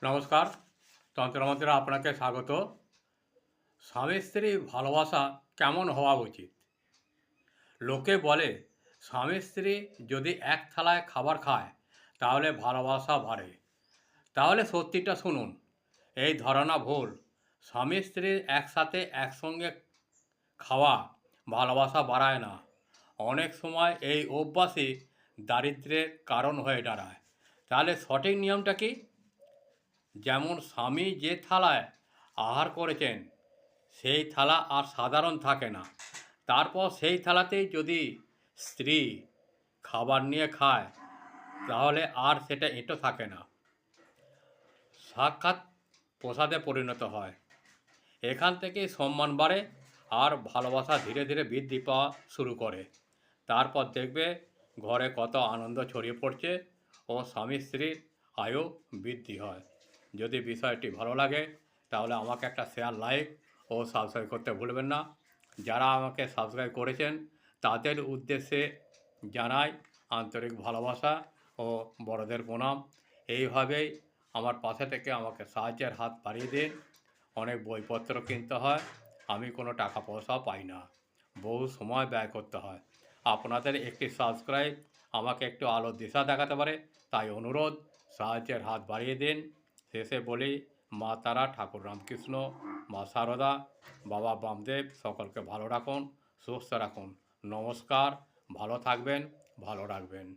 নমস্কার। তন্ত্রমন্ত্রে আপনাকে স্বাগত। স্বামী স্ত্রী ভালোবাসা কেমন হওয়া উচিত? লোকে বলে স্বামী স্ত্রী যদি এক থালায় খাবার খায় তাহলে ভালোবাসা বাড়ে। তাহলে সত্যিটা শুনুন, এই ধারণা ভুল। স্বামী স্ত্রী একসাথে একসঙ্গে খাওয়া ভালোবাসা বাড়ায় না। অনেক সময় এই অভ্যাসই দারিদ্র্যের কারণ হয়ে দাঁড়ায়। তাহলে সঠিক নিয়মটা কি? যেমন স্বামী যে থালায় আহার করেছেন সেই থালা আর সাধারণ থাকে না। তারপর সেই থালাতেই যদি স্ত্রী খাবার নিয়ে খায় তাহলে আর সেটা এঁটো থাকে না, সাক্ষাৎ প্রসাদে পরিণত হয়। এখান থেকেই সম্মান বাড়ে আর ভালোবাসা ধীরে ধীরে বৃদ্ধি পাওয়া শুরু করে। তারপর দেখবে ঘরে কত আনন্দ ছড়িয়ে পড়ছে ও স্বামী স্ত্রীর আয়ু বৃদ্ধি হয়। যদি বিষয়টি ভালো লাগে তাহলে আমাকে একটা শেয়ার, লাইক ও সাবস্ক্রাইব করতে ভুলবেন না। যারা আমাকে সাবস্ক্রাইব করেছেন তাদের উদ্দেশ্যে জানাই আন্তরিক ভালোবাসা ও বড়দের প্রণাম। এইভাবেই আমার পাশে থেকে আমাকে সাহায্যের হাত বাড়িয়ে দিন। অনেক বইপত্র কিনতে হয়, আমি কোনো টাকা পয়সাও পাই না, বহু সময় ব্যয় করতে হয়। আপনাদের একটি সাবস্ক্রাইব আমাকে একটু আলোর দিশা দেখাতে পারে, তাই অনুরোধ সাহায্যের হাত বাড়িয়ে দিন। শেষে বলি, মা তারা, ঠাকুর রামকৃষ্ণ, মা সারদা, বাবা বামদেব সকলকে ভালো রাখুন, সুস্থ রাখুন। নমস্কার, ভালো থাকবেন, ভালো রাখবেন।